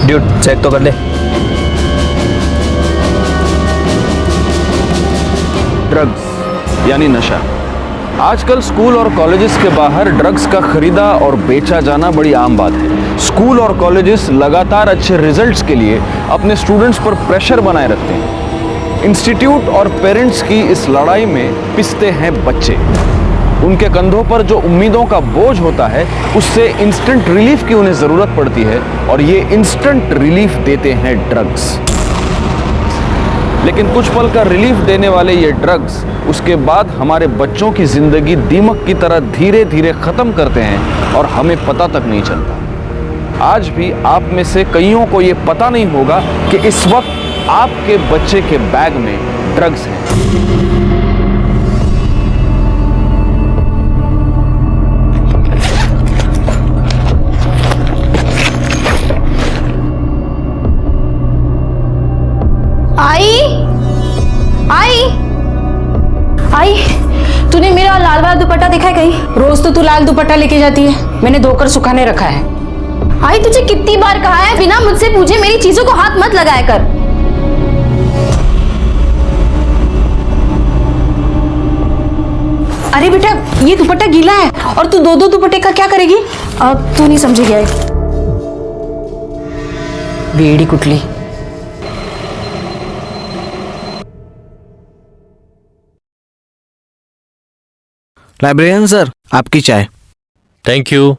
Dude check तो कर ले। ड्रग्स यानी नशा। आजकल स्कूल और कॉलेजेस के बाहर ड्रग्स का खरीदा और बेचा जाना बड़ी आम बात है। स्कूल और कॉलेजेस लगातार अच्छे रिजल्ट्स के लिए अपने स्टूडेंट्स पर प्रेशर बनाए रखते हैं। इंस्टीट्यूट और पेरेंट्स की इस लड़ाई में पिसते हैं बच्चे। उनके कंधों पर जो उम्मीदों का बोझ होता है उससे इंस्टेंट रिलीफ की उन्हें ज़रूरत पड़ती है, और ये इंस्टेंट रिलीफ देते हैं ड्रग्स। लेकिन कुछ पल का रिलीफ देने वाले ये ड्रग्स उसके बाद हमारे बच्चों की ज़िंदगी दीमक की तरह धीरे धीरे ख़त्म करते हैं और हमें पता तक नहीं चलता। आज भी आप में से कईयों को ये पता नहीं होगा कि इस वक्त आपके बच्चे के बैग में ड्रग्स हैं। आई, तूने मेरा लाल वाला दुपट्टा देखा है कहीं? रोज तो तू लाल दुपट्टा लेके जाती है, मैंने धोकर सुखाने रखा है। आई, तुझे कितनी बार कहा है बिना मुझसे पूछे मेरी चीजों को हाथ मत लगाया कर। अरे बेटा, ये दुपट्टा गीला है और तू दो दुपट्टे का क्या करेगी? अब तू नहीं समझेगी आई। बेड़ी कुटली। लाइब्रेरियन सर, आपकी चाय। Thank you.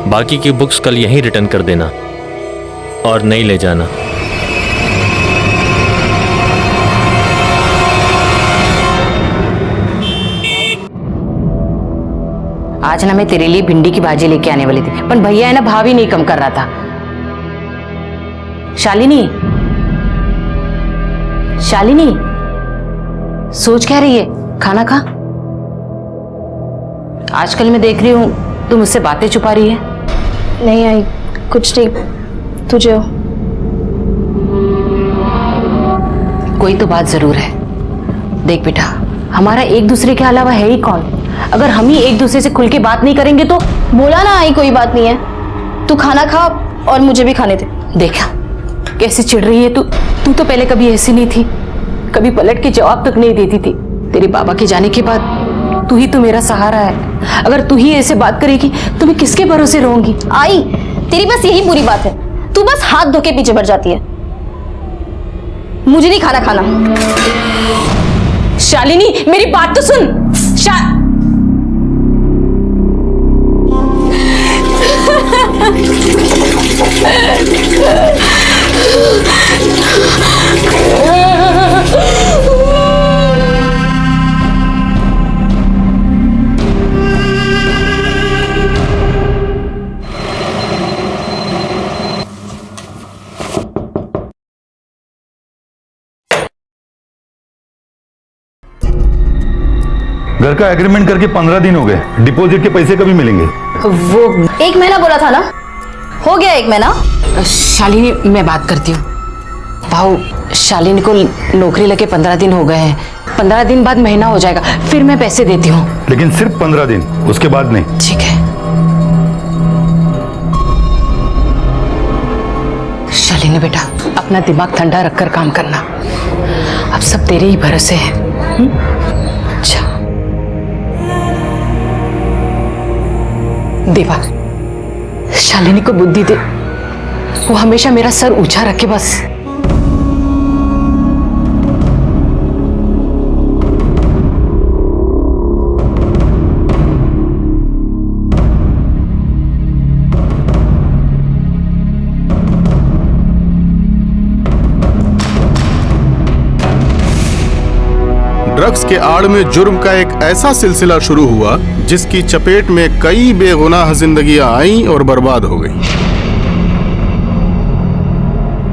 बाकी की बुक्स कल यहीं रिटर्न कर देना और नहीं ले जाना। आज ना मैं तेरे लिए भिंडी की भाजी लेके आने वाली थी, पर भैया है ना भाव ही नहीं कम कर रहा था। शालिनी, शालिनी, सोच क्या रही है? खाना खा। आजकल मैं देख रही हूँ तू मुझसे बातें छुपा रही है। नहीं आई, कुछ नहीं, तुझे हो। कोई तो बात जरूर है। देख बेटा, हमारा एक दूसरे के अलावा है ही कौन? अगर हम ही एक दूसरे से खुल के बात नहीं करेंगे तो। बोला ना आई, कोई बात नहीं है। तू खाना खा और मुझे भी खाने दे। देखा कैसे चिढ़ रही है तू। तू तो पहले कभी ऐसी नहीं थी, कभी पलट के जवाब तक नहीं देती थी। तेरे बाबा के जाने के बाद तू ही तो मेरा सहारा है। अगर तू ही ऐसे बात करेगी तो मैं किसके भरोसे रहूंगी? आई, तेरी बस यही पूरी बात है। तू बस हाथ धो के पीछे बढ़ जाती है। मुझे नहीं खाना खाना। शालिनी, मेरी बात तो सुन। घर का एग्रीमेंट करके 15 दिन हो गए, डिपॉजिट के पैसे कभी मिलेंगे? वो 1 महीना बोला था ना, हो गया 1 महीना। शालिनी, मैं बात करती हूँ। भाऊ, शालिनी को नौकरी लगे 15 दिन हो गए हैं। 15 दिन बाद महीना हो जाएगा, फिर मैं पैसे देती हूँ। लेकिन सिर्फ 15 दिन, उसके बाद नहीं। ठीक है। शालिनी बेटा, अपना दिमाग ठंडा रखकर काम करना। अब सब तेरे ही भरोसे है। अच्छा देवा, शालिनी को बुद्धि दे, वो हमेशा मेरा सर ऊंचा रखे बस। ड्रग्स के आड़ में जुर्म का एक ऐसा सिलसिला शुरू हुआ जिसकी चपेट में कई बेगुनाह जिंदगियां आईं और बर्बाद हो गई।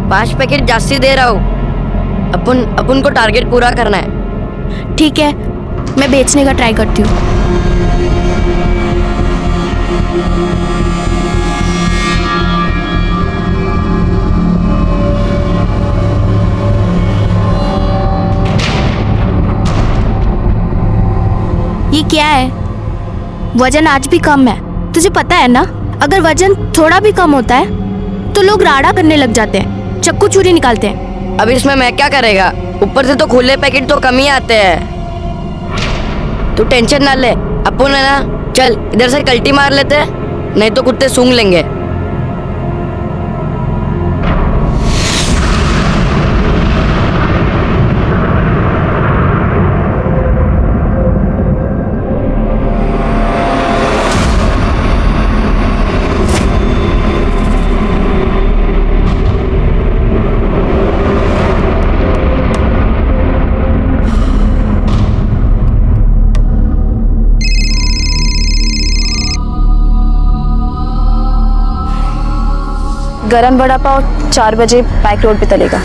5 पैकेट जास्ती दे रहा हूँ, अपन को टारगेट पूरा करना है। ठीक है, मैं बेचने का ट्राई करती हूँ। क्या है? वजन आज भी कम है, तुझे पता है ना? अगर वजन थोड़ा भी कम होता है तो लोग राड़ा करने लग जाते हैं, चक्कू छुरी निकालते हैं। अब इसमें मैं क्या करेगा? ऊपर से तो खुले पैकेट तो कम ही आते हैं। तू टेंशन ना ले, अपन है ना, चल इधर से कल्टी मार लेते हैं, नहीं तो कुत्ते सूंघ लेंगे। गरम वड़ा पाव 4 बजे पैक रोड पे तलेगा।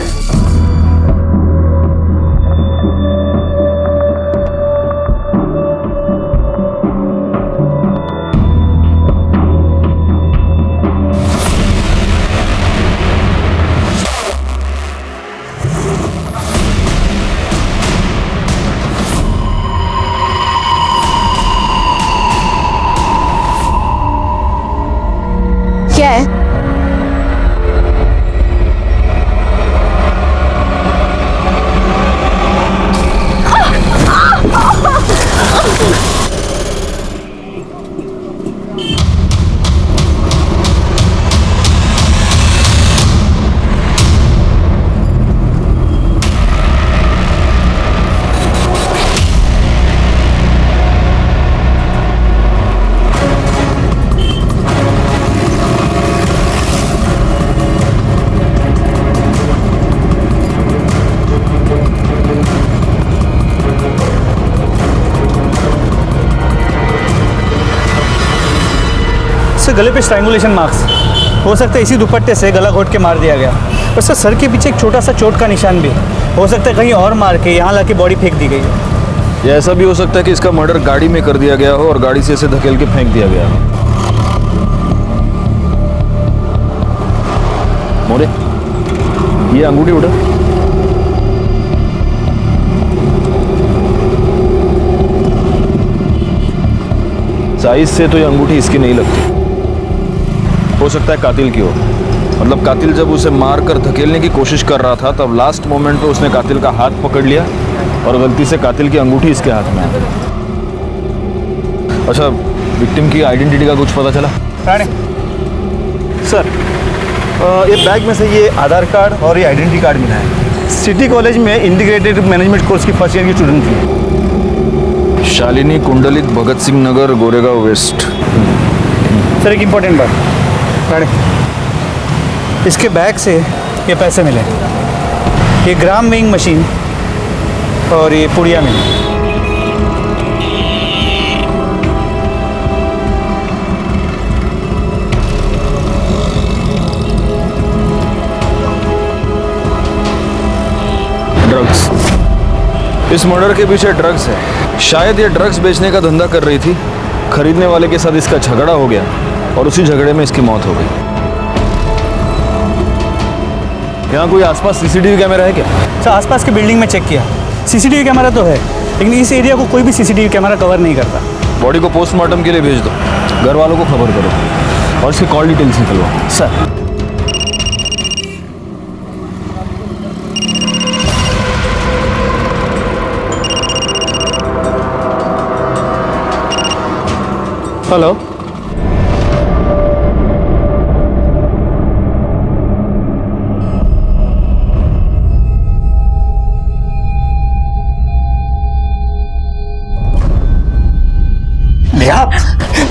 क्या है? सर गले पे स्ट्रैंगुलेशन मार्क्स हो सकता है, इसी दुपट्टे से गला घोट के मार दिया गया। और सर सर के पीछे एक छोटा सा चोट का निशान भी हो सकता है, कहीं और मार के यहाँ लाके बॉडी फेंक दी गई है। या ऐसा भी हो सकता है कि इसका मर्डर गाड़ी में कर दिया गया हो और गाड़ी से इसे धकेल के फेंक दिया गया हो। मोरे, ये अंगूठी उठा। साइज से तो ये अंगूठी इसकी नहीं लगती, हो सकता है कातिल की हो। मतलब कातिल जब उसे मार कर धकेलने की कोशिश कर रहा था तब लास्ट मोमेंट पे उसने कातिल का हाथ पकड़ लिया और गलती से कातिल की अंगूठी इसके हाथ में आ गई। अच्छा, विक्टिम की आइडेंटिटी का कुछ पता चला? राणे सर, ये बैग में से ये आधार कार्ड और ये आइडेंटिटी कार्ड मिला है। सिटी कॉलेज में इंटीग्रेटेड मैनेजमेंट कोर्स की फर्स्ट ईयर की स्टूडेंट थी। शालिनी कुंडलित, भगत सिंह नगर, गोरेगांव वेस्ट। सर एक इम्पोर्टेंट बात, राणे इसके बैग से ये पैसे मिले, ये ग्राम वेइंग मशीन और ये पुड़िया मिली। ड्रग्स, इस मर्डर के पीछे ड्रग्स है। शायद ये ड्रग्स बेचने का धंधा कर रही थी, खरीदने वाले के साथ इसका झगड़ा हो गया और उसी झगड़े में इसकी मौत हो गई। यहाँ कोई आसपास सीसीटीवी कैमरा है क्या? सर आसपास के बिल्डिंग में चेक किया, सीसीटीवी कैमरा तो है, लेकिन इस एरिया को कोई भी सीसीटीवी कैमरा कवर नहीं करता। बॉडी को पोस्टमार्टम के लिए भेज दो, घर वालों को खबर करो और इसकी कॉल डिटेल्स निकलवाओ। सर हेलो,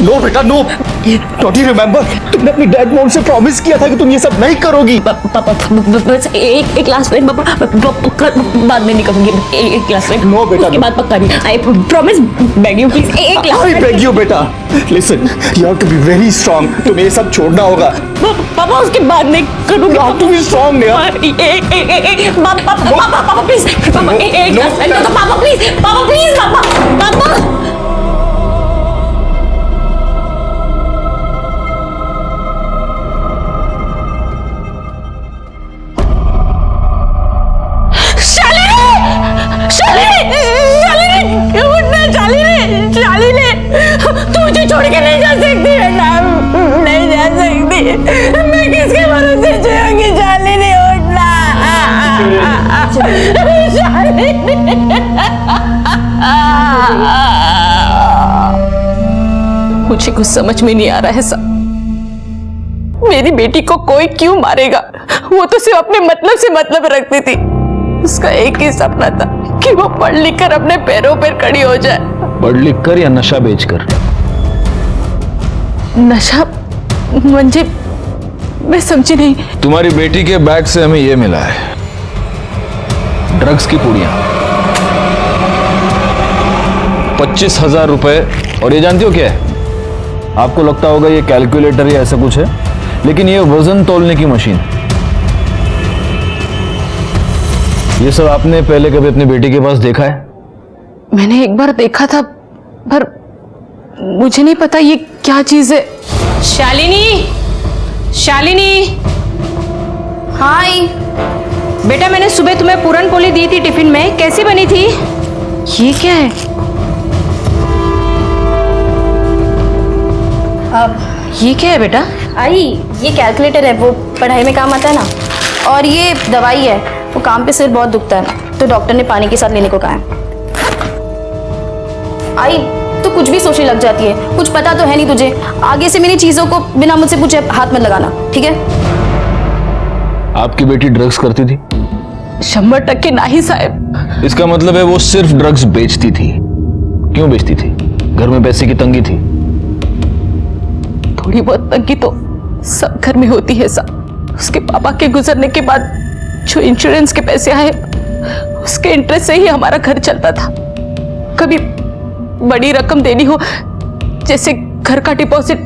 नो बेटा नो, डोंट यू रिमेंबर, तुमने अपनी डैड मॉम से प्रॉमिस किया था कि तुम ये सब नहीं करोगी। बस एक क्लास में बाद में नहीं करूंगी, एक क्लास में। नो बेटा, उसके बाद पक्का नहीं। I promise, beg you please, एक क्लास आई बेग यू बेटा, listen, you have to be very strong, तुम्हें ये सब छोड़ना होगा। पापा उसके बाद नहीं करूंगी। You have to be strong, Neha. पापा प्लीज, पापा एक क्लास में तो पापा प्लीज, पापा प्लीज, पापा। शालिनी, शालिनी, शालिनी, उठना, शालिनी, शालिनी। छोड़ के नहीं जा सकती बेटा, नहीं जा सकती। मैं किसके भरोसे जियूंगी? शालिनी उठना, मुझे कुछ समझ में नहीं आ रहा है सब। मेरी बेटी को कोई क्यों मारेगा? वो तो सिर्फ अपने मतलब से मतलब रखती थी। उसका एक ही सपना था कि वो पढ़ लिख कर अपने पैरों पर खड़ी हो जाए। पढ़ लिख कर या नशा बेचकर? नशा म्हणजे मैं समझी नहीं। तुम्हारी बेटी के बैग से हमें यह मिला है, ड्रग्स की पुड़ियां, 25,000 रुपए। और ये जानती हो क्या है? आपको लगता होगा ये कैलकुलेटर या ऐसा कुछ है, लेकिन ये वजन तोलने की मशीन। ये सब आपने पहले कभी अपनी बेटी के पास देखा है? मैंने एक बार देखा था, पर मुझे नहीं पता ये क्या चीज है। शालिनी, शालिनी। हाय बेटा, मैंने सुबह तुम्हें पूरन पोली दी थी टिफिन में, कैसी बनी थी? ये क्या है? अब ये क्या है बेटा? आई, ये कैलकुलेटर है, वो पढ़ाई में काम आता है ना। और ये दवाई है, वो काम पे सिर बहुत दुखता है तो डॉक्टर ने पानी के साथ लेने को कहा है। आई, तो कुछ भी सोचने लग जाती है, कुछ पता तो है नहीं तुझे। आगे से मेरी चीजों को बिना मुझसे पूछे हाथ मत लगाना, ठीक है? आपकी बेटी ड्रग्स करती थी? 100% नहीं साहब। इसका मतलब है वो सिर्फ ड्रग्स बेचती थी। क्यों बेचती थी? घर में पैसे की तंगी थी? थोड़ी बहुत तंगी तो सब घर में होती है साहब। उसके पापा के गुजरने के बाद जो इंश्योरेंस के पैसे आए, उसके इंटरेस्ट से ही हमारा घर चलता था। कभी बड़ी रकम देनी हो, जैसे घर का डिपॉजिट,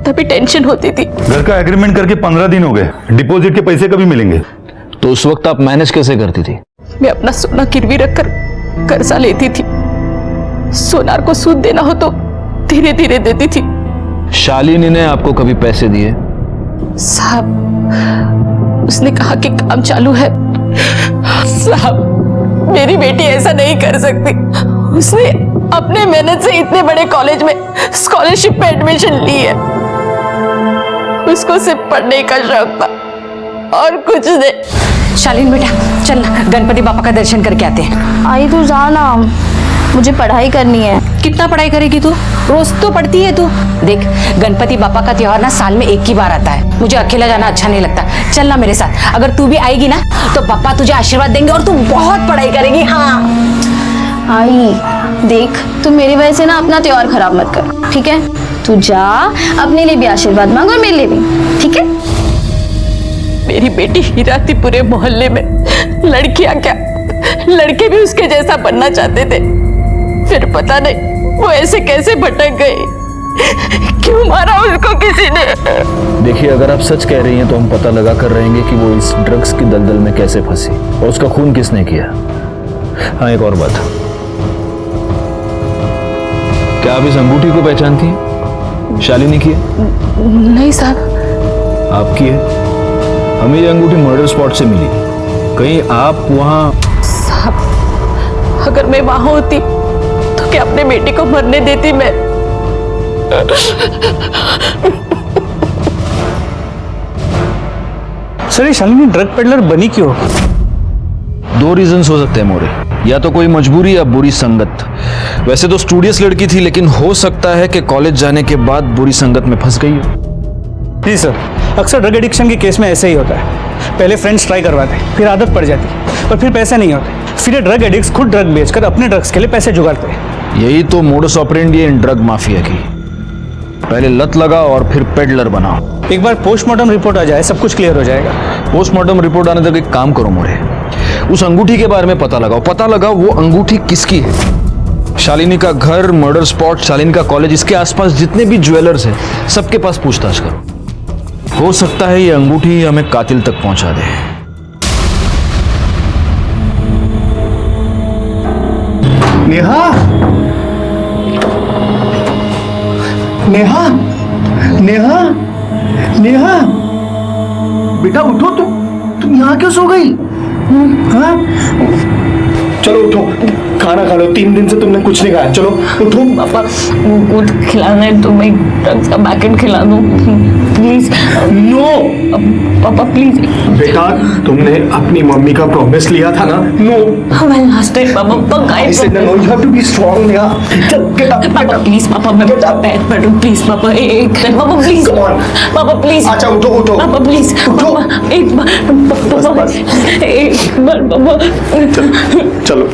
तभी टेंशन होती थी। घर का एग्रीमेंट करके 15 दिन हो गए, डिपॉजिट के पैसे कभी मिलेंगे? तो उस वक्त आप मैनेज कैसे करती थी? मैं अपना सोना गिरवी रखकर कर्जा लेती थी। सोनार को सूद देना हो तो धीरे धीरे देती थी। शालिनी ने आपको कभी पैसे दिए? साहब, उसने कहा कि काम चालू है। साहब, मेरी बेटी ऐसा नहीं कर सकती। उसने अपने मेहनत से इतने बड़े कॉलेज में स्कॉलरशिप पे एडमिशन ली है। उसको सिर्फ पढ़ने का शौक था और कुछ नहीं। शालीन बेटा, चल गणपति बापा का दर्शन करके आते हैं। आई तू जा ना, मुझे पढ़ाई करनी है। कितना पढ़ाई करेगी तू? रोज तो पढ़ती है तू। देख, गणपति बापा का त्योहार ना साल में एक ही बार आता है। मुझे अकेला जाना अच्छा नहीं लगता। चल ना मेरे साथ। अगर तू भी आएगी ना तो पापा तुझे आशीर्वाद देंगे और तू बहुत पढ़ाई करेगी। हाँ आई देख, तू मेरी वजह से ना अपना त्योहार खराब मत कर, ठीक है? तू जा, अपने लिए भी आशीर्वाद मांग और मेरे लिए भी, ठीक है? मेरी बेटी हीरा थी पूरे मोहल्ले में। लड़कियां क्या, लड़के भी उसके जैसा बनना चाहते थे। फिर पता नहीं वो ऐसे कैसे भटक गई। क्यों मारा उसको किसी ने? देखिए, अगर आप सच कह रही हैं तो हम पता लगा कर रहेंगे कि वो इस ड्रग्स की दलदल में कैसे फंसी और उसका खून किसने किया। हाँ, एक और बात, क्या आप इस अंगूठी को पहचानती हैं? शालिनी की है? नहीं साहब। आपकी है? हमें ये अंगूठी मर्डर स्पॉट से मिली। कहीं आप वहां? साहब, अगर मैं वहां होती तो क्या अपने बेटी को मरने देती मैं? सर, ये शालिनी ड्रग पेडलर बनी क्यों? दो रीजंस हो सकते हैं मोरे। या तो कोई मजबूरी या बुरी संगत। वैसे तो स्टूडियस लड़की थी, लेकिन हो सकता है कि कॉलेज जाने के बाद बुरी संगत में फंस गई हो। जी सर, अक्सर ड्रग एडिक्शन के केस में ऐसे ही होता है। पहले फ्रेंड्स ट्राई करवाते, फिर आदत पड़ जाती और फिर पैसे नहीं होते। फिर ये ड्रग एडिक्ट्स खुद ड्रग बेचकर अपने ड्रग्स के लिए पैसे जुगाड़ते हैं। यही तो मोडस ऑपरेंडी है इन ड्रग माफिया की। पहले लत लगाओ और फिर पेडलर बनाओ। एक बार पोस्टमार्टम रिपोर्ट आ जाए, सब कुछ क्लियर हो जाएगा। पोस्टमार्टम रिपोर्ट आने तक एक काम करो मोरे, उस अंगूठी के बारे में पता लगाओ वो अंगूठी किसकी है। शालिनी का घर, मर्डर स्पॉट, शालिनी का कॉलेज, इसके आसपास जितने भी ज्वेलर्स हैं सबके पास पूछताछ करो। हो सकता है ये अंगूठी हमें कातिल तक पहुंचा दे। नेहा, नेहा, नेहा, नेहा, बेटा उठो। तुम यहाँ क्यों सो गई? हाँ? चलो उठो, खाना खा लो। 3 दिन से तुमने कुछ नहीं खाया। चलो उठो। पापा दूध खिलाना है तो मैं ड्रग्स का पैकेट खिला दूं प्लीज। नो पापा प्लीज। बेटा, तुमने अपनी मम्मी का प्रॉमिस लिया था ना। नो मैं लास्ट टाइम पापा पक्का I said no, you have to be strong, Neha. चल, get up, पापा प्लीज। पापा मैं पैर पड़ू प्लीज। पापा एक पापा प्लीज। Come on. पापा प्लीज। अच्छा उठो उठो। पापा प्लीज। उठो। पापा एक बार पापा एक बार पापा। चलो।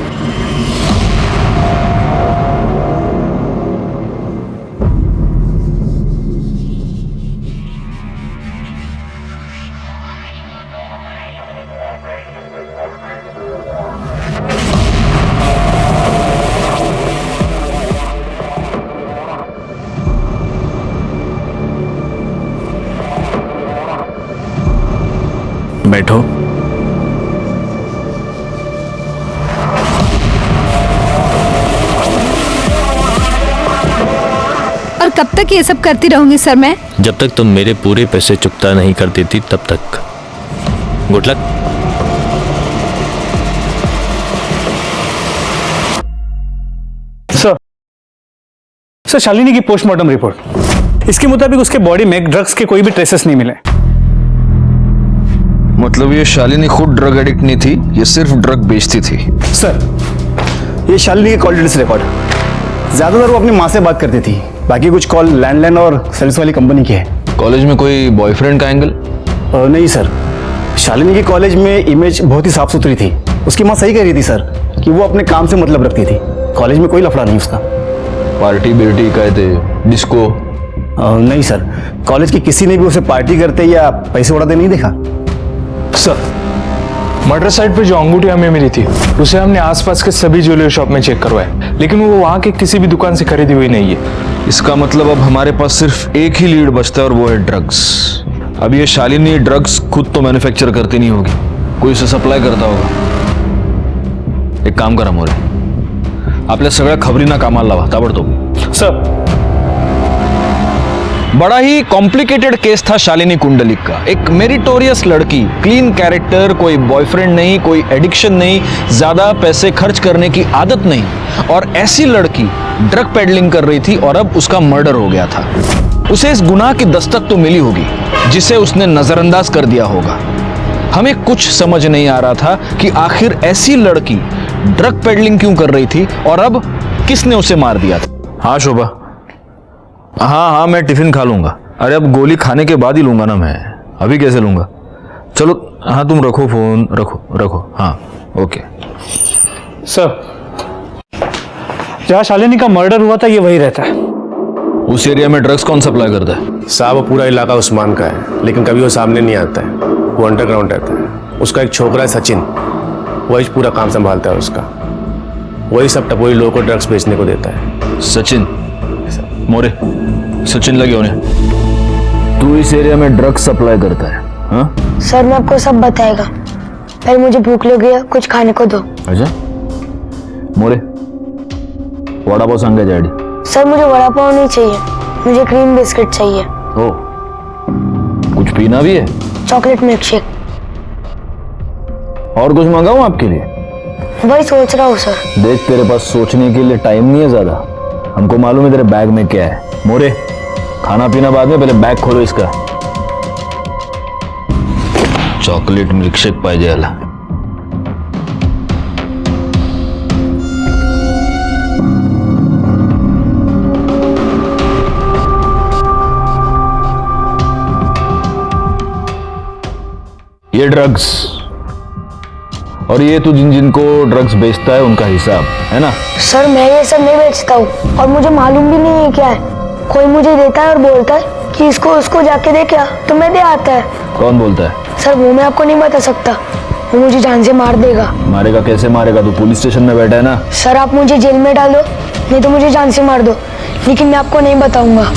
बैठो। और कब तक ये सब करती रहूंगी सर मैं? जब तक तुम मेरे पूरे पैसे चुकता नहीं कर देती तब तक। Good luck. सर शालिनी की पोस्टमार्टम रिपोर्ट, इसके मुताबिक उसके बॉडी में ड्रग्स के कोई भी ट्रेसेस नहीं मिले। मतलब ये शालिनी खुद ड्रग एडिक्ट नहीं थी, ये सिर्फ ड्रग बेचती थी। सर, ये शालिनी के कॉल डिटेल्स रिकॉर्ड। ज्यादातर वो अपनी माँ से बात करती थी, बाकी कुछ कॉल लैंडलाइन और सेल्स वाली कंपनी की है। कॉलेज में कोई बॉयफ्रेंड का एंगल? नहीं सर, शालिनी की कॉलेज में इमेज बहुत ही साफ सुथरी थी। उसकी माँ सही कह रही थी सर कि वो अपने काम से मतलब रखती थी। कॉलेज में कोई लफड़ा नहीं उसका। पार्टी बिर्टी कहते, डिस्को? नहीं सर, कॉलेज की किसी ने भी उसे पार्टी करते या पैसे उड़ाते नहीं देखा। सर, मर्डर साइट पे जो अंगूठी हमें मिली थी उसे हमने आसपास के सभी ज्वेलरी शॉप में चेक करवाया, लेकिन वो वहां के किसी भी दुकान से खरीदी हुई नहीं है। इसका मतलब अब हमारे पास सिर्फ एक ही लीड बचता है और वो है ड्रग्स। अब ये शालिनी ड्रग्स खुद तो मैन्युफैक्चर करती नहीं होगी, कोई उसे सप्लाई करता होगा। एक काम करा मोरे, आपल्या सगळ्या खबरींना कामाला लावा ताबडतोब। सर, बड़ा ही कॉम्प्लिकेटेड केस था शालिनी कुंडलिक का। एक मेरिटोरियस लड़की, क्लीन कैरेक्टर, कोई बॉयफ्रेंड नहीं, कोई एडिक्शन नहीं, ज्यादा पैसे खर्च करने की आदत नहीं, और ऐसी लड़की ड्रग पेडलिंग कर रही थी और अब उसका मर्डर हो गया था। उसे इस गुनाह की दस्तक तो मिली होगी जिसे उसने नजरअंदाज कर दिया होगा। हमें कुछ समझ नहीं आ रहा था कि आखिर ऐसी लड़की ड्रग पेडलिंग क्यों कर रही थी और अब किसने उसे मार दिया था। हाँ शोभा, हाँ मैं टिफिन खा लूंगा। अरे अब गोली खाने के बाद ही लूंगा ना मैं, अभी कैसे लूंगा। चलो हाँ तुम रखो फोन, रखो। हाँ ओके। सर, जहाँ शालिनी का मर्डर हुआ था ये वही रहता है। उस एरिया में ड्रग्स कौन सप्लाई करता है? साहब पूरा इलाका उस्मान का है, लेकिन कभी वो सामने नहीं आता है, वो अंडरग्राउंड रहता है। उसका एक छोकरा है सचिन, वही पूरा काम संभालता है उसका। वही सब टपोरी लोगों को ड्रग्स बेचने को देता है। सचिन मोरे, सचिन लगे होने। तू इस एरिया में ड्रग्स सप्लाई करता है? हाँ सर, मैं आपको सब बताएगा, पहले मुझे भूख लगी है, कुछ खाने को दो। अच्छा मोरे, वड़ा पाव सांगे डैडी। सर मुझे वड़ा पाव नहीं चाहिए, मुझे क्रीम बिस्किट चाहिए। ओ, कुछ पीना भी है? Chocolate milk shake. और कुछ मंगाऊं आपके लिए? वही सोच रहा हूँ सर। देख, तेरे पास सोचने के लिए टाइम नहीं है ज्यादा। हमको मालूम है तेरे बैग में क्या है। मोरे, खाना पीना बाद में, पहले बैग खोलो इसका। चॉकलेट मिल्कशेक पाहिजे याला। ये ड्रग्स, और ये तो जिनको ड्रग्स बेचता है उनका हिसाब है ना? सर मैं ये सब नहीं बेचता हूँ और मुझे मालूम भी नहीं है क्या है। कोई मुझे देता है और बोलता है कि इसको उसको जाके दे, क्या तो मैं दे आता है। कौन बोलता है? सर वो मैं आपको नहीं बता सकता, वो मुझे जान से मार देगा। मारेगा? कैसे मारेगा? तू पुलिस स्टेशन में बैठा है ना। सर आप मुझे जेल में डाल दो, नहीं तो मुझे जान से मार दो, लेकिन मैं आपको नहीं बताऊंगा।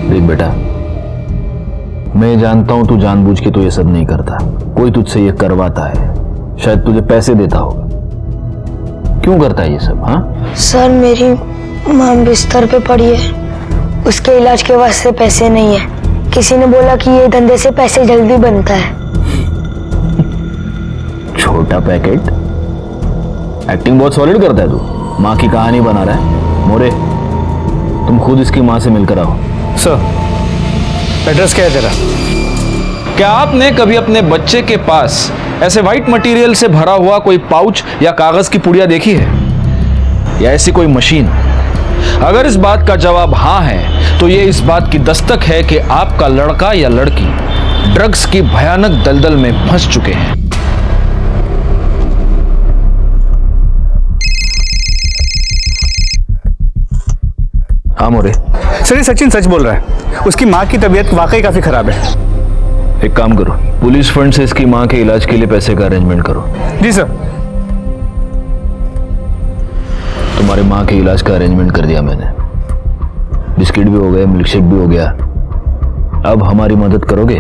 देख बेटा, मैं जानता हूं तू जानबूझ के तो ये सब नहीं करता, कोई तुझसे ये करवाता है, शायद तुझे पैसे देता होगा। क्यों करता है ये सब? हाँ सर मेरी माँ बिस्तर पे पड़ी है, उसके इलाज के वास्ते पैसे नहीं है। किसी ने बोला कि ये धंधे से पैसे जल्दी बनता है। छोटा पैकेट? एक्टिंग बहुत सॉलिड करता है तू। माँ की कहानी बना रहा है। मोरे, तुम खुद इसकी माँ से मिलकर आओ। सर, एड्रेस क्या है तेरा? क्या आपने कभी अपने बच्चे के पास ऐसे व्हाइट मटेरियल से भरा हुआ कोई पाउच या कागज की पुड़िया देखी है, या ऐसी कोई मशीन? अगर इस बात का जवाब हाँ है तो ये इस बात की दस्तक है कि आपका लड़का या लड़की ड्रग्स की भयानक दलदल में फंस चुके हैं। हाँ मोरे। सर, ये सचिन सच बोल रहा है। उसकी माँ की तबीयत वाकई काफी खराब है। एक काम करो, पुलिस फंड से इसकी माँ के इलाज के लिए पैसे का अरेंजमेंट करो। जी सर। तुम्हारे माँ के इलाज का अरेंजमेंट कर दिया मैंने। बिस्किट भी हो गए, मिल्कशेक भी हो गया। अब हमारी मदद करोगे?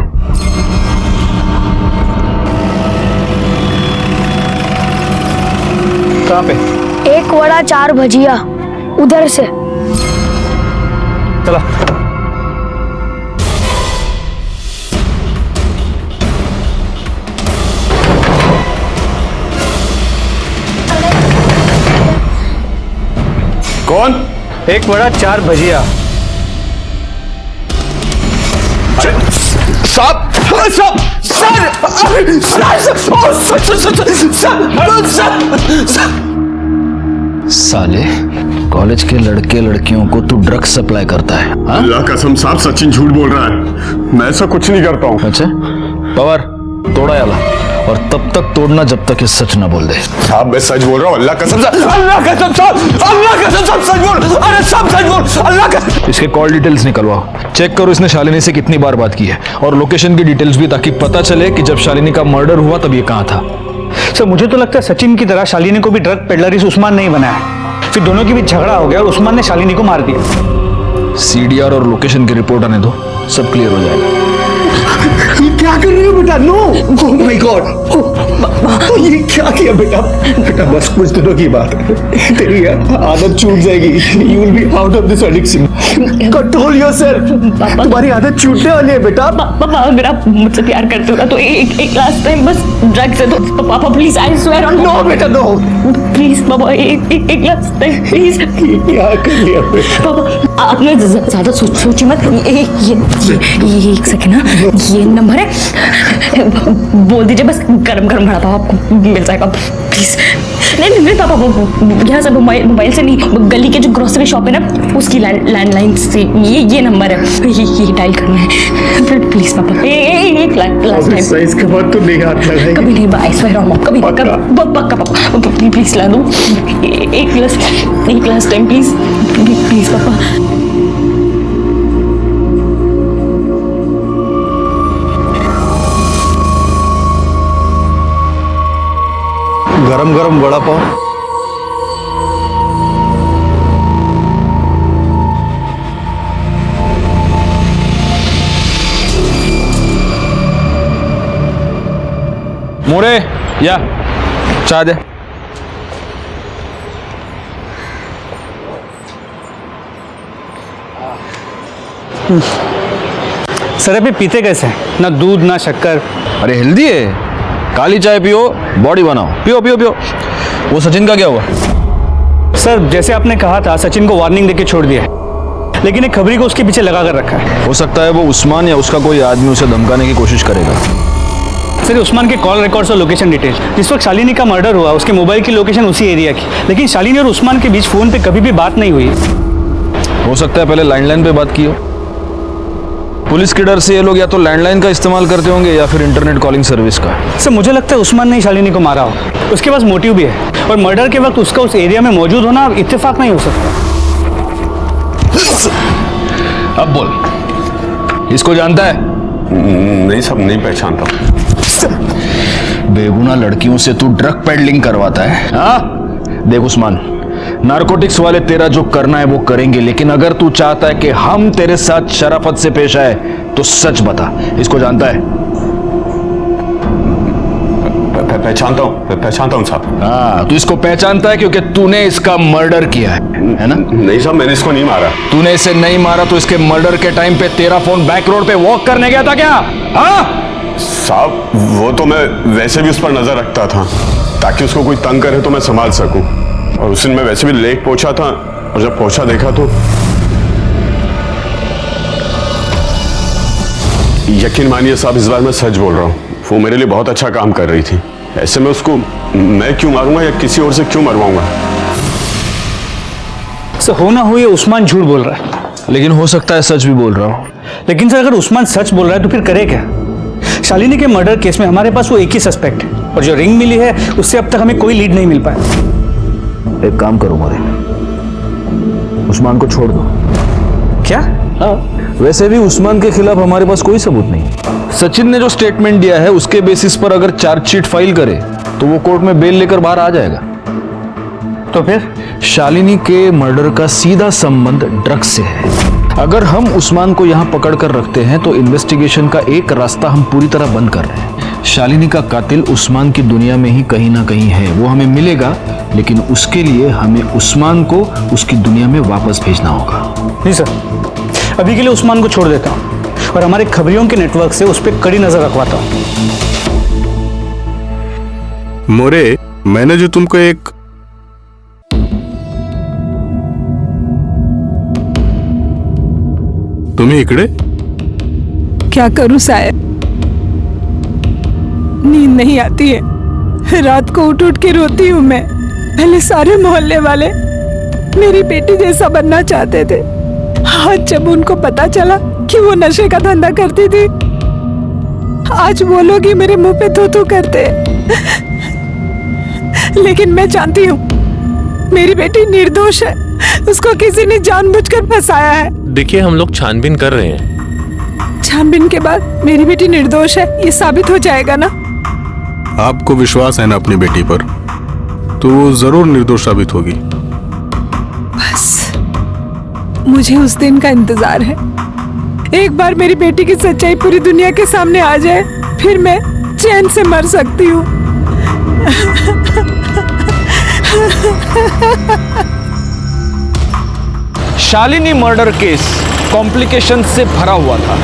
कहाँ पे? 1 वड़ा 4 भजिया उधर से। चला। कौन? 1 वड़ा 4 भजिया। साले, कॉलेज के लड़के लड़कियों को तू ड्रग्स सप्लाई करता है? अल्लाह कसम साहब, सचिन झूठ बोल रहा है। मैं ऐसा कुछ नहीं करता हूँ। अच्छा, पवार तोड़ा याला, और तब तक तोड़ना जब तक ये सच ना बोल दे। साहब मैं सच बोल रहा हूँ, अल्लाह कसम साहब, अल्लाह कसम साहब, अल्लाह कसम साहब, सच बोल। अरे सब सच बोल, अल्लाह कसम। इसके कॉल डिटेल्स निकलवाओ, चेक करो इसने शालिनी से कितनी बार बात की है, और लोकेशन की डिटेल्स भी, ताकि पता चले कि जब शालिनी का मर्डर हुआ तब ये कहाँ था। सर, मुझे तो लगता है सचिन की तरह शालिनी को भी ड्रग पेडलर इस उस्मान नहीं बनाया। फिर दोनों के बीच झगड़ा हो गया और उस्मान ने शालिनी को मार दिया। सीडीआर और लोकेशन की रिपोर्ट आने दो, सब क्लियर हो जाएगा। ये क्या कर रही हो बेटा? नो, ओह माय गॉड, ये क्या किया बेटा? बेटा बस कुछ दिनों की बात है, तेरी आदत छूट जाएगी। You will be out of this addiction. Control yourself. तुम्हारी आदत छूटने वाली है बेटा। पापा, अगर आप मुझसे प्यार करते हो ना तो एक लास्ट टाइम बस ड्रग्स से दो पापा, please, I swear on. No बेटा, नो प्लीज पापा, एक लास्ट टाइम प्लीज। क्या कर लिया बेटा? पापा, आपने ज्यादा सोची मत। ये एक सेकंड ना, ये नंबर है, बोल दीजिए बस, गरम गरम भड़ा पाव आपको मिल जाएगा, प्लीज। नहीं पापा, यहाँ से मोबाइल से नहीं, गली के जो ग्रोसरी शॉप है ना, उसकी लैंडलाइन से ये नंबर है, ये डायल करना है, प्लीज पापा। एक लास्ट टाइम। इसके बाद तो नहीं हाथ लगाएगी कभी नहीं, आई स्वेयर ऑन कभी पक्का पापा, प्लीज ला दो एक लास्ट टाइम, प्लीज पापा। गरम गरम वड़ा पाव। मोरे, या चाय दे। सर, अभी पीते कैसे हैं? ना दूध ना शक्कर। अरे हेल्दी है, काली चाय पियो, बॉडी बनाओ, पियो पियो पियो। वो सचिन का क्या हुआ? सर, जैसे आपने कहा था, सचिन को वार्निंग देके छोड़ दिया है, लेकिन एक खबरी को उसके पीछे लगा कर रखा है। हो सकता है वो उस्मान या उसका कोई आदमी उसे धमकाने की कोशिश करेगा। सर, उस्मान के कॉल रिकॉर्ड्स और लोकेशन डिटेल, जिस वक्त शालिनी का मर्डर हुआ उसके मोबाइल की लोकेशन उसी एरिया की, लेकिन शालिनी और उस्मान के बीच फोन पे कभी भी बात नहीं हुई। हो सकता है पहले लैंडलाइन पे बात की हो। पुलिस के डर से ये लोग या तो लैंडलाइन का इस्तेमाल करते होंगे या फिर इंटरनेट कॉलिंग सर्विस का। सर, मुझे लगता है उस्मान ने शालिनी को मारा हो, उसके पास मोटिव भी है, और मर्डर के वक्त उसका उस एरिया में मौजूद होना इत्तेफाक नहीं हो सकता। अब बोल, इसको जानता है? नहीं सब नहीं पहचानता। बेगुनाह लड़कियों से तू ड्रग पेडलिंग करवाता है? हाँ देख उस्मान, नारकोटिक्स वाले तेरा जो करना है वो करेंगे, लेकिन अगर तू चाहता है कि हम तेरे साथ शराफत से पेश आए तो सच बता, इसको जानता है? पहचानता हूँ साहब। हाँ, तू इसको पहचानता है क्योंकि तूने इसका मर्डर किया है ना? नहीं साहब, मैंने इसको नहीं मारा। तूने इसे नहीं मारा तो इसके मर्डर के टाइम पे तेरा फोन बैक रोड पे वॉक करने गया था क्या? हाँ साहब वो तो मैं वैसे भी उस पर नजर रखता था ताकि उसको कोई तंग करे तो मैं संभाल सकूं। और उस दिन मैं वैसे भी लेट पहुंचा था और जब पहुंचा देखा तो यकीन मानिए साहब, इस बार मैं सच बोल रहा हूं, वो मेरे लिए बहुत अच्छा काम कर रही थी। ऐसे में उसको मैं क्यों मारूंगा या किसी और से क्यों मरवाऊंगा? सर हो ना हो ये उस्मान झूठ बोल रहा है। लेकिन हो सकता है सच भी बोल रहा हूँ। लेकिन सर अगर उस्मान सच बोल रहा है तो फिर करे क्या? शालिनी के मर्डर केस में हमारे पास वो एक ही सस्पेक्ट है और जो रिंग मिली है उससे अब तक हमें कोई लीड नहीं मिल पाया। एक काम करो मोरे, उस्मान को छोड़ दो। क्या? हाँ। वैसे भी उस्मान के खिलाफ हमारे पास कोई सबूत नहीं। सचिन ने जो स्टेटमेंट दिया है उसके बेसिस पर अगर चार्जशीट फाइल करे तो वो कोर्ट में बेल लेकर बाहर आ जाएगा। तो फिर शालिनी के मर्डर का सीधा संबंध ड्रग्स से है। अगर हम उस्मान को यहाँ पकड़ कर रखते हैं तो इन्वेस्टिगेशन का एक रास्ता हम पूरी तरह बंद कर रहे हैं। शालिनी का कातिल उस्मान की दुनिया में ही कहीं ना कहीं है, वो हमें मिलेगा, लेकिन उसके लिए हमें उस्मान को उसकी दुनिया में वापस भेजना होगा। नहीं सर, अभी के लिए उस्मान को छोड़ देता हूँ और हमारे खबरियों के नेटवर्क से उस पर कड़ी नजर रखवाता हूँ। मोरे, मैंने जो तुमको एक तुम्ही इकडे क्या करूं साहब, नींद नहीं आती है। रात को उठ उठ के रोती हूँ मैं। पहले सारे मोहल्ले वाले मेरी बेटी जैसा बनना चाहते थे। आज जब उनको पता चला कि वो नशे का धंधा करती थी, आज वो लोग ही मेरे मुंह पे थू-थू करते। लेकिन मैं जानती हूँ मेरी बेटी निर्दोष है, उसको किसी ने जानबूझकर फंसाया है। देखिए हम लोग छानबीन कर रहे हैं। छानबीन के बाद मेरी बेटी निर्दोष है ये साबित हो जाएगा ना? आपको विश्वास है ना अपनी बेटी पर, तो वो जरूर निर्दोष साबित होगी। बस मुझे उस दिन का इंतजार है। एक बार मेरी बेटी की सच्चाई पूरी दुनिया के सामने आ जाए, फिर मैं चैन से मर सकती हूँ। शालिनी मर्डर केस कॉम्प्लिकेशन से भरा हुआ था।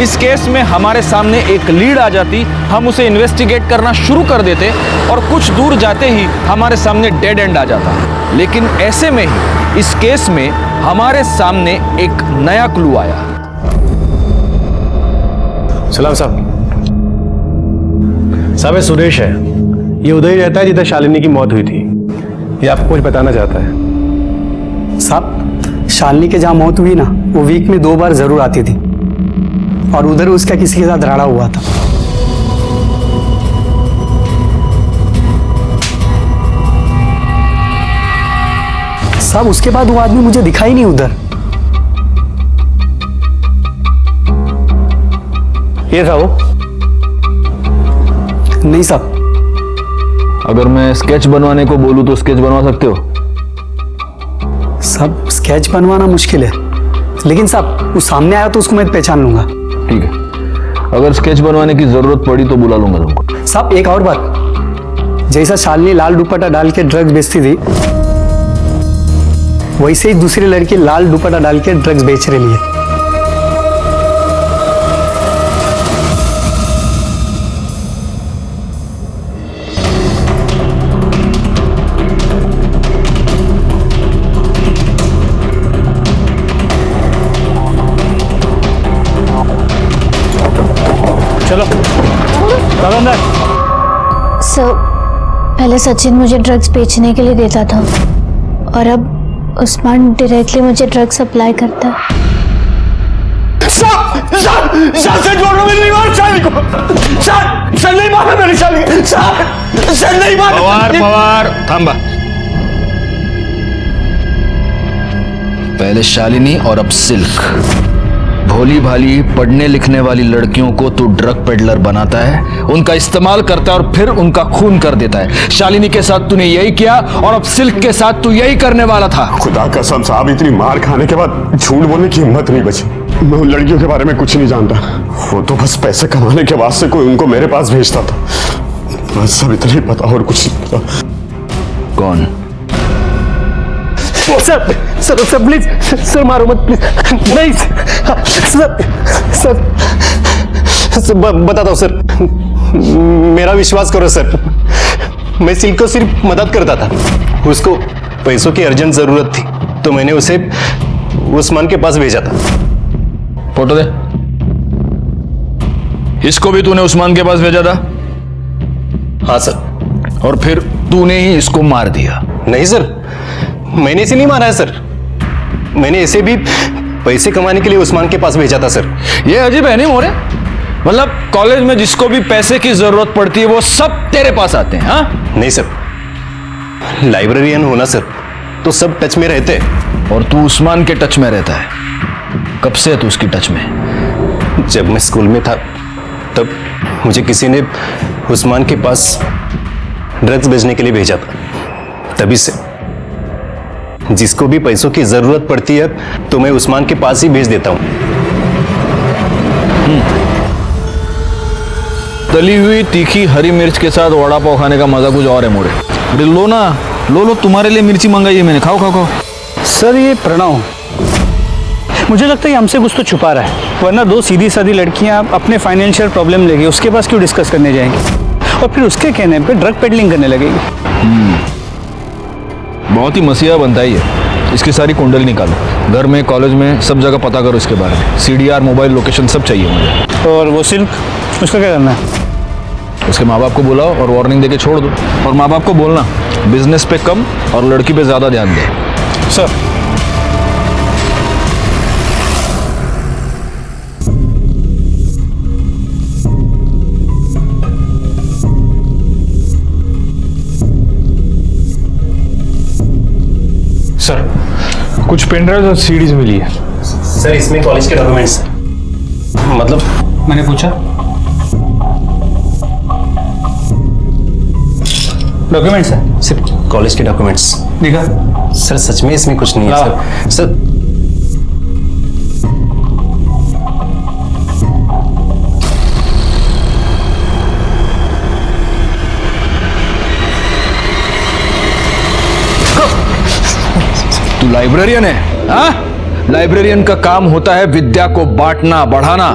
इस केस में हमारे सामने एक लीड आ जाती, हम उसे इन्वेस्टिगेट करना शुरू कर देते और कुछ दूर जाते ही हमारे सामने डेड एंड आ जाता। लेकिन ऐसे में ही इस केस में हमारे सामने एक नया क्लू आया। सलाम साहब। साहब ये सुरेश है, ये उधर ही रहता है जिधर शालिनी की मौत हुई थी। ये आपको कुछ बताना चाहता है। साहब शालिनी के जहाँ मौत हुई ना, वो वीक में 2 बार जरूर आती थी और उधर उसका किसी के साथ राड़ा हुआ था। साहब उसके बाद वो आदमी मुझे दिखा ही नहीं उधर। ये था वो? नहीं साहब। अगर मैं स्केच बनवाने को बोलूं तो स्केच बनवा सकते हो? साहब स्केच बनवाना मुश्किल है, लेकिन साहब वो सामने आया तो उसको मैं पहचान लूंगा। ठीक है, अगर स्केच बनवाने की जरूरत पड़ी तो बुला लूंगा तुमको। साहब एक और बात, जैसा शालिनी लाल दुपट्टा डाल के ड्रग्स बेचती थी, वैसे ही दूसरी लड़की लाल दुपट्टा डाल के ड्रग्स बेच रही है। चलो अंदर। सर पहले सचिन मुझे ड्रग्स बेचने के लिए देता था और अब उस्मान डायरेक्टली मुझे ड्रग्स सप्लाई करता है। सर बोल रहा, मैंने नहीं मारा शालिनी को। सर नहीं मारा मैंने शालिनी। सर नहीं मारा। पवार थांबा। पहले शालिनी और अब सिल्क। भोली भाली पढ़ने लिखने वाली लड़कियों को तू ड्रग पेडलर बनाता है, उनका इस्तेमाल करता है और फिर उनका खून कर देता है। शालिनी के साथ तूने यही किया और अब सिल्क के साथ तू यही करने वाला था। खुदा कसम साहब, इतनी मार खाने के बाद झूठ बोलने की हिम्मत नहीं बची। मैं उन लड़कियों के बारे में कुछ नहीं जानता, वो तो बस पैसे कमाने के वास्ते कोई उनको मेरे पास भेजता था। बस सब इतना ही पता और कुछ नहीं पता। कौन? Sir sir sir please sir मारो मत प्लीज। नहीं सर सर बताता हूँ सर, मेरा विश्वास करो सर, मैं सिल्क को सिर्फ मदद करता था। उसको पैसों की अर्जेंट जरूरत थी तो मैंने उसे उस्मान के पास भेजा था। फोटो दे। इसको भी तूने उस्मान के पास भेजा था? हाँ सर। और फिर तूने ही इसको मार दिया? नहीं सर, मैंने इसे नहीं मारा है सर, मैंने इसे भी पैसे कमाने के लिए उस्मान के पास भेजा था सर। ये अजीब है नहीं मोरे? मतलब कॉलेज में जिसको भी पैसे की जरूरत पड़ती है वो सब तेरे पास आते हैं? हाँ नहीं सर, लाइब्रेरियन होना सर तो सब टच में रहते हैं। और तू उस्मान के टच में रहता है? कब से है तू उसकी टच में? जब मैं स्कूल में था तब मुझे किसी ने उस्मान के पास ड्रग्स बेचने के लिए भेजा था, तभी से जिसको भी पैसों की जरूरत पड़ती है तो मैं उस्मान के पास ही भेज देता हूं। तली हुई तीखी हरी मिर्च के साथ वड़ा पाव खाने का मजा कुछ और है मोरे। अरे लो ना, लो तुम्हारे लिए मिर्ची मंगाई है मैंने, खाओ खाओ खाओ। सर ये प्रणव, मुझे लगता है हमसे कुछ तो छुपा रहा है, वरना दो सीधी सादी लड़कियां अपने फाइनेंशियल प्रॉब्लम लेके उसके पास क्यों डिस्कस करने जाएंगी और फिर उसके कहने पे ड्रग पेडलिंग करने लगेगी। बहुत ही मसीहा बनता है ये। इसकी सारी कुंडली निकालो, घर में कॉलेज में सब जगह पता करो इसके बारे में। CDR मोबाइल लोकेशन सब चाहिए मुझे। और वो सिल्क, उसका क्या करना है? उसके माँ बाप को बुलाओ और वार्निंग देके छोड़ दो। और माँ बाप को बोलना बिजनेस पे कम और लड़की पे ज्यादा ध्यान दे। सर सर कुछ पेन ड्राइव और सीडीज मिली है। सर इसमें कॉलेज के डॉक्यूमेंट्स, मतलब मैंने पूछा डॉक्यूमेंट्स है? सिर्फ कॉलेज के डॉक्यूमेंट्स दिखा। सर सच में इसमें कुछ नहीं है सर। तू लाइब्रेरियन है? हाँ, लाइब्रेरियन का काम होता है विद्या को बांटना बढ़ाना,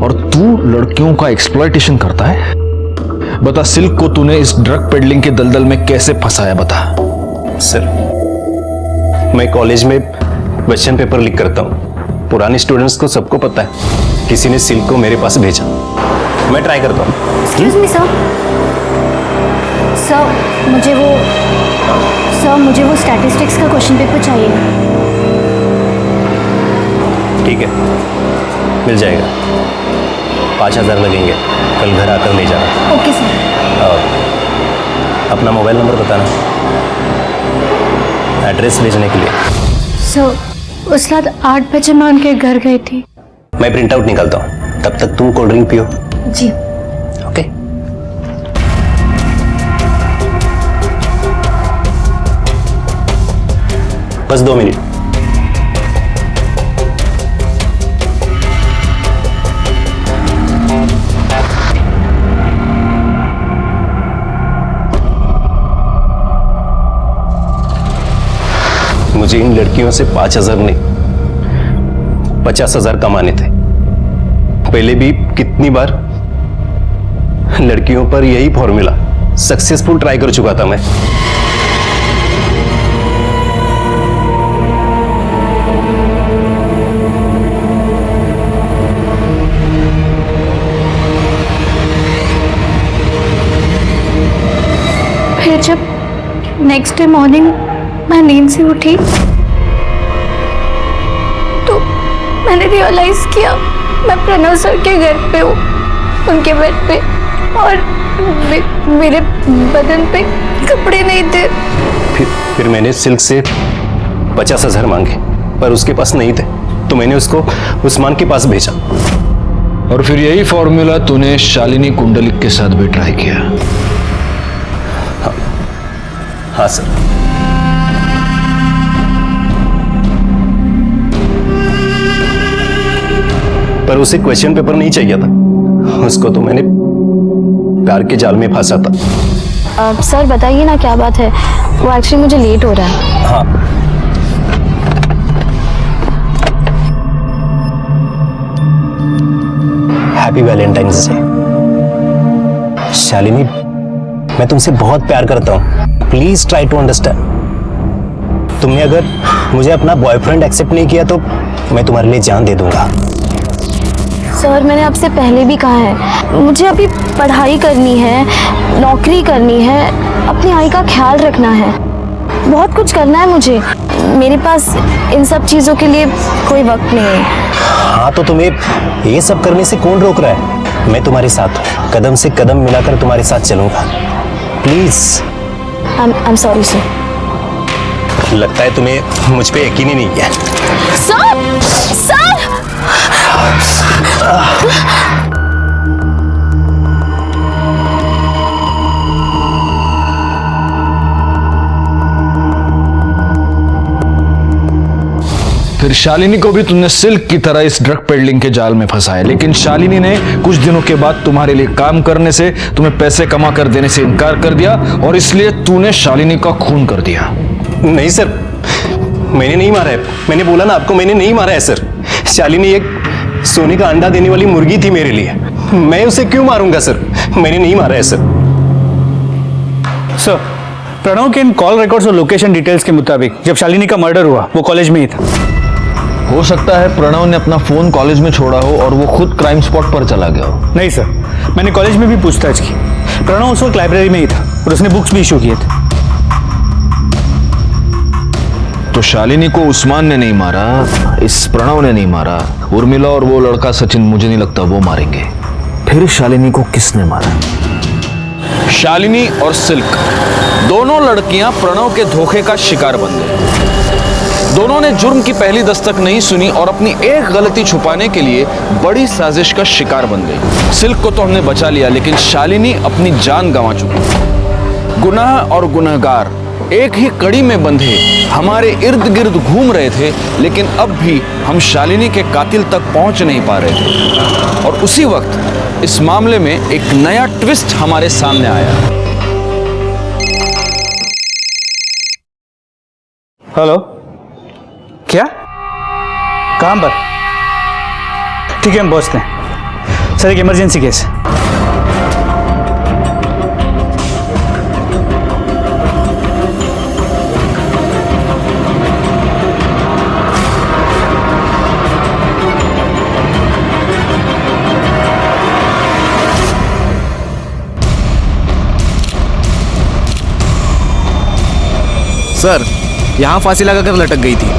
और तू लड़कियों का एक्सप्लॉयटेशन करता है। बता, सिल्क को तूने इस ड्रग पेडलिंग के दलदल में कैसे फंसाया, बता। सर मैं कॉलेज में क्वेश्चन पेपर लीक करता हूँ, पुराने स्टूडेंट्स को सबको पता है। किसी ने सिल्क को मेरे पास भेजा, मैं ट्राई करता हूँ। एक्सक्यूज मी सर, मुझे वो स्टैटिस्टिक्स का क्वेश्चन पेपर चाहिए। ठीक है, मिल जाएगा। 5000 लगेंगे, कल घर आकर ले जाना। Okay sir. और अपना मोबाइल नंबर बताना, एड्रेस भेजने के लिए। सर उस रात 8 बजे मैं उनके घर गई थी। मैं प्रिंट आउट निकालता हूँ, तब तक तुम कोल्ड ड्रिंक पियो। जी ओके। बस 2 मिनट। मुझे इन लड़कियों से 5000 नहीं 50,000 कमाने थे। पहले भी कितनी बार लड़कियों पर यही फॉर्मूला सक्सेसफुल ट्राई कर चुका था मैं। फिर जब नेक्स्ट डे मॉर्निंग मैं नींद से उठी तो मैंने रियलाइज किया मैं प्रणव सर के घर पे हूँ, उनके बेड पे, और मेरे बदन पे कपड़े नहीं थे। फिर मैंने सिल्क से 50,000 मांगे, पर उसके पास नहीं थे, तो मैंने उसको उस्मान के पास भेजा। और फिर यही फॉर्मूला तूने शालिनी कुंडलिक के साथ भी ट्राई किया? हाँ सर। पर उसे क्वेश्चन पेपर नहीं चाहिए था, उसको तो मैंने प्यार के जाल में फंसा था। सर बताइए ना क्या बात है, वो एक्चुअली मुझे लेट हो रहा है। हाँ, हैप्पी वैलेंटाइंस डे। शालिनी, मैं तुमसे बहुत प्यार करता हूँ, प्लीज ट्राई टू अंडरस्टैंड। तुमने अगर मुझे अपना बॉयफ्रेंड एक्सेप्ट नहीं किया तो मैं तुम्हारे लिए जान दे दूंगा। सर, मैंने आपसे पहले भी कहा है, मुझे अभी पढ़ाई करनी है, नौकरी करनी है, अपनी आई का ख्याल रखना है, बहुत कुछ करना है मुझे। मेरे पास इन सब चीज़ों के लिए कोई वक्त नहीं है। हाँ, तो तुम्हें ये सब करने से कौन रोक रहा है? मैं तुम्हारे साथ हूँ, कदम से कदम मिलाकर तुम्हारे साथ चलूंगा। Please. I am sorry sir. लगता है तुम्हें मुझ पे यकीन ही नहीं है। सर! सर! फिर शालिनी को भी तुमने सिल्क की तरह इस ड्रग पेडलिंग के जाल में फंसाया, लेकिन शालिनी ने कुछ दिनों के बाद तुम्हारे लिए काम करने से, तुम्हें पैसे कमा कर देने से इनकार कर दिया और इसलिए तूने शालिनी का खून कर दिया। नहीं सर, मैंने नहीं मारा है। मैंने बोला ना आपको, मैंने नहीं मारा है सर। शालिनी एक सोने का अंडा देने वाली मुर्गी थी मेरे लिए, मैं उसे क्यों मारूंगा सर? मैंने नहीं मारा है सर। सर, प्रणव के इन कॉल रिकॉर्ड्स और लोकेशन डिटेल्स के मुताबिक जब शालिनी का मर्डर हुआ वो कॉलेज में ही था। हो सकता है प्रणव ने अपना फोन कॉलेज में छोड़ा हो और वो खुद क्राइम स्पॉट पर चला गया हो। नहीं सर, मैंने कॉलेज में भी पूछताछ की, प्रणव उस वक्त लाइब्रेरी में ही था और उसने बुक्स भी इशू किए थे। तो शालिनी को उस्मान ने नहीं मारा, इस प्रणव ने नहीं मारा, उर्मिला और वो लड़का सचिन मुझे नहीं लगता वो मारेंगे। फिर शालिनी को किसने मारा? शालिनी और सिल्क दोनों लड़कियां प्रणव के धोखे का शिकार बन गई। दोनों ने जुर्म की पहली दस्तक नहीं सुनी और अपनी एक गलती छुपाने के लिए बड़ी साजिश का शिकार बन गई। सिल्क को तो हमने बचा लिया, लेकिन शालिनी अपनी जान गंवा चुकी। गुनाह और गुनहगार एक ही कड़ी में बंधे हमारे इर्द गिर्द घूम रहे थे, लेकिन अब भी हम शालिनी के कातिल तक पहुंच नहीं पा रहे थे। और उसी वक्त इस मामले में एक नया ट्विस्ट हमारे सामने आया। हेलो, क्या? कहां पर? ठीक है, हम पहुंचते हैं। सर, एक इमरजेंसी केस है। सर, यहाँ फांसी लगाकर लटक गई थी।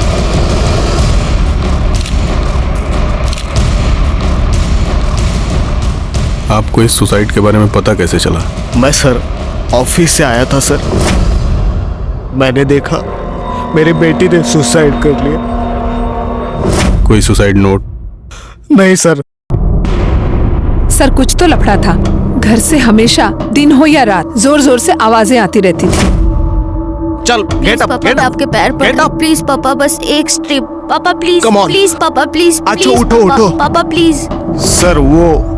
आपको इस सुसाइड के बारे में पता कैसे चला? मैं सर ऑफिस से आया था सर, मैंने देखा मेरी बेटी ने सुसाइड कर लिया। कोई सुसाइड नोट? नहीं सर। सर, कुछ तो लफड़ा था। घर से हमेशा दिन हो या रात जोर जोर से आवाजें आती रहती थी। चल, गेट अप, गेट अप, आपके पैर पड़ गए। प्लीज पापा, बस एक स्ट्रिप। पापा प्लीज, Come on. प्लीज पापा, प्लीज अच्छा, प्लीज, उठो, पापा, उठो। पापा प्लीज। सर, वो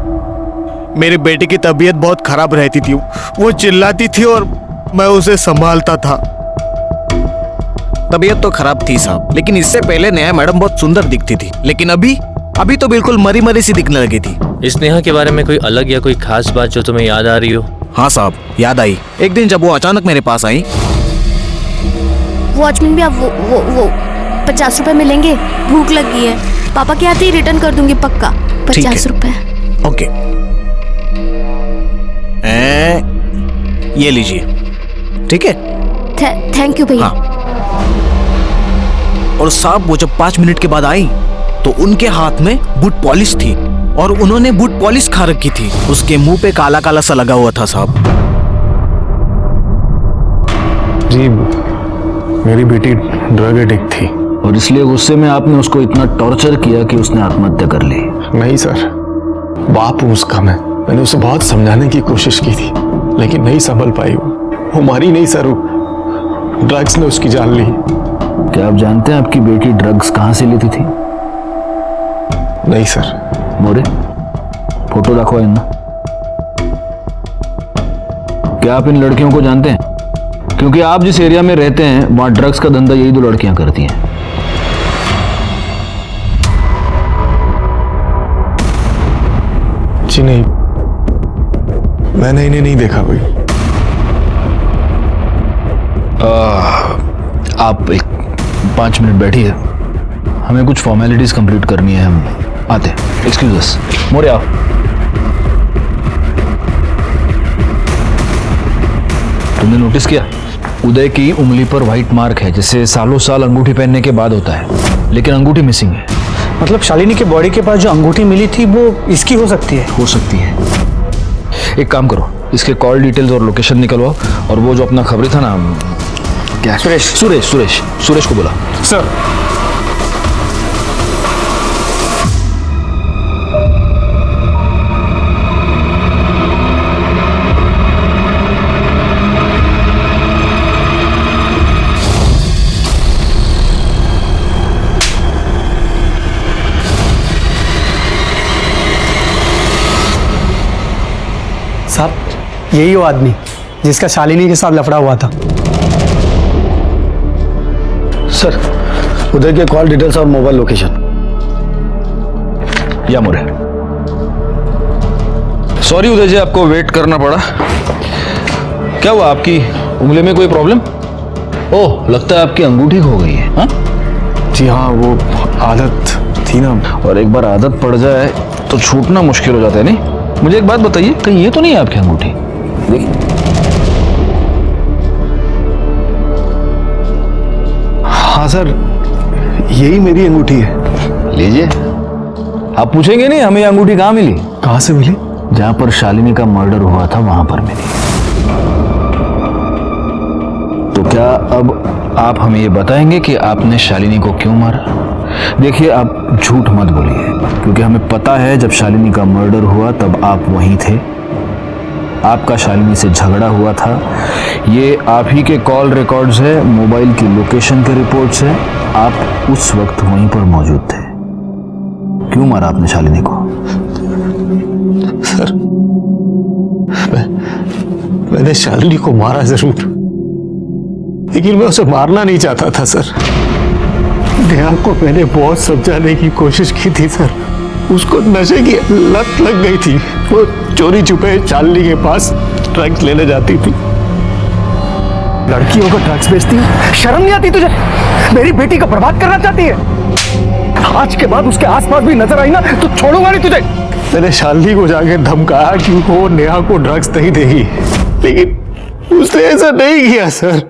मेरी बेटी की तबीयत बहुत खराब रहती थी, वो चिल्लाती थी और मैं उसे संभालता था। तबीयत तो खराब थी साहब, लेकिन इससे पहले नेहा मैडम बहुत सुंदर दिखती थी, लेकिन अभी तो बिल्कुल मरी मरी सी दिखने लगी थी। इस नेहा के बारे में कोई अलग या कोई खास बात जो तुम्हें याद आ रही हो? हाँ साहब, याद आई। एक दिन जब वो अचानक मेरे पास आई। वॉचमैन भी आप वो 50 रुपए मिलेंगे, भूख लगी है। पापा के आते ही रिटर्न कर दूंगी पक्का। 50 रुपए। ओके, ये लीजिए, ठीक है? थैंक यू भैया। और साहब, वो जब 5 मिनट के बाद आई तो उनके हाथ में बूट पॉलिश थी और उन्होंने बूट पॉलिश खा रखी थी। उसके मुंह पे काला काला सा लगा हुआ था साहब। जी, मेरी बेटी ड्रग एडिक्ट थी और इसलिए गुस्से में आपने उसको इतना टॉर्चर किया कि उसने आत्महत्या कर ली। नहीं सर, बाप हूं उसका। मैंने उसे बहुत समझाने की कोशिश की थी, लेकिन नहीं संभल पाई। वो मारी नहीं सर, ड्रग्स ने उसकी जान ली। क्या आप जानते हैं आपकी बेटी ड्रग्स कहां से लेती थी? नहीं सर। मोरे, फोटो दाखवा इन्ना। क्या आप इन लड़कियों को जानते हैं? क्योंकि आप जिस एरिया में रहते हैं वहां ड्रग्स का धंधा यही 2 लड़कियां करती हैं। जी नहीं, मैंने इन्हें नहीं देखा कोई। आप एक 5 मिनट बैठिए, हमें कुछ फॉर्मेलिटीज कंप्लीट करनी है, हम आते हैं। एक्सक्यूज अस। मोरे आओ। तुमने नोटिस किया उदय की उंगली पर व्हाइट मार्क है, जैसे सालों साल अंगूठी पहनने के बाद होता है, लेकिन अंगूठी मिसिंग है। मतलब शालिनी के बॉडी के पास जो अंगूठी मिली थी वो इसकी हो सकती है? हो सकती है। एक काम करो, इसके कॉल डिटेल्स और लोकेशन निकलवाओ, और वो जो अपना खबरी था ना, क्या, सुरेश को बुला। सर। साहब, यही वो आदमी जिसका शालिनी के साथ लफड़ा हुआ था। सर, उदय के कॉल डिटेल्स और मोबाइल लोकेशन। या मोरे। सॉरी उदय जी, आपको वेट करना पड़ा। क्या हुआ, आपकी उंगली में कोई प्रॉब्लम? ओह, लगता है आपकी अंगूठी खो गई है। हाँ जी हाँ, वो आदत थी ना, और एक बार आदत पड़ जाए तो छूटना मुश्किल हो जाता है। नहीं, मुझे एक बात बताइए, कहीं ये तो नहीं है आपकी अंगूठी? देखिए। हाँ सर, यही मेरी अंगूठी है। लीजिए। आप पूछेंगे नहीं हमें अंगूठी कहाँ मिली? कहाँ से मिली? जहां पर शालिनी का मर्डर हुआ था वहां पर मिली। तो क्या अब आप हमें ये बताएंगे कि आपने शालिनी को क्यों मारा? देखिए, आप झूठ मत बोलिए, क्योंकि हमें पता है जब शालिनी का मर्डर हुआ तब आप वहीं थे। आपका शालिनी से झगड़ा हुआ था, ये आप ही के कॉल रिकॉर्ड्स है, मोबाइल की लोकेशन के रिपोर्ट्स है, आप उस वक्त वहीं पर मौजूद थे। क्यों मारा आपने शालिनी को? सर, मैंने शालिनी को मारा जरूर, लेकिन मैं उसे मारना नहीं चाहता था सर। नेहा को मैंने बहुत समझाने की कोशिश की थी सर, उसको नशे की लत लग गई थी। वो चोरी छुपे शालिनी के पास ड्रग्स लेने जाती थी। लड़कियों को ड्रग्स बेचती है, शर्म नहीं आती तुझे? मेरी बेटी को बर्बाद करना चाहती है? आज के बाद उसके आसपास भी नजर आई ना तो छोड़ूंगा नहीं तुझे। मैंने शालिनी को जाके धमकाया कि वो नेहा को ड्रग्स नहीं देगी, लेकिन उसने ऐसा नहीं किया सर।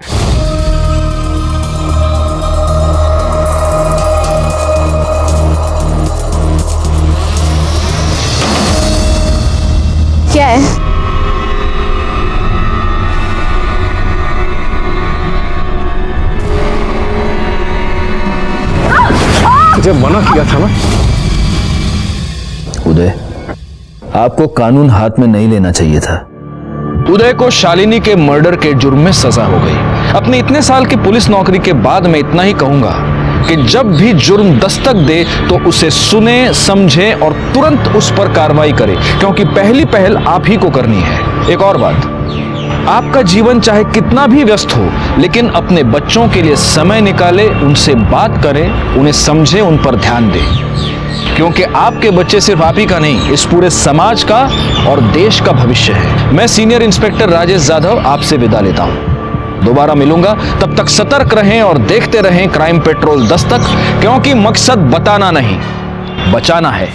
क्या है? तुझे मना किया था ना। उदय, आपको कानून हाथ में नहीं लेना चाहिए था। उदय को शालिनी के मर्डर के जुर्म में सजा हो गई। अपने इतने साल की पुलिस नौकरी के बाद मैं इतना ही कहूंगा कि जब भी जुर्म दस्तक दे तो उसे सुने, समझे और तुरंत उस पर कार्रवाई करे, क्योंकि पहली पहल आप ही को करनी है। एक और बात, आपका जीवन चाहे कितना भी व्यस्त हो, लेकिन अपने बच्चों के लिए समय निकाले, उनसे बात करें, उन्हें समझे, उन पर ध्यान दें, क्योंकि आपके बच्चे सिर्फ आप ही का नहीं, इस पूरे समाज का और देश का भविष्य है। मैं सीनियर इंस्पेक्टर राजेश यादव आपसे विदा लेता हूं। दोबारा मिलूंगा, तब तक सतर्क रहें और देखते रहें क्राइम पेट्रोल दस्तक, क्योंकि मकसद बताना नहीं, बचाना है।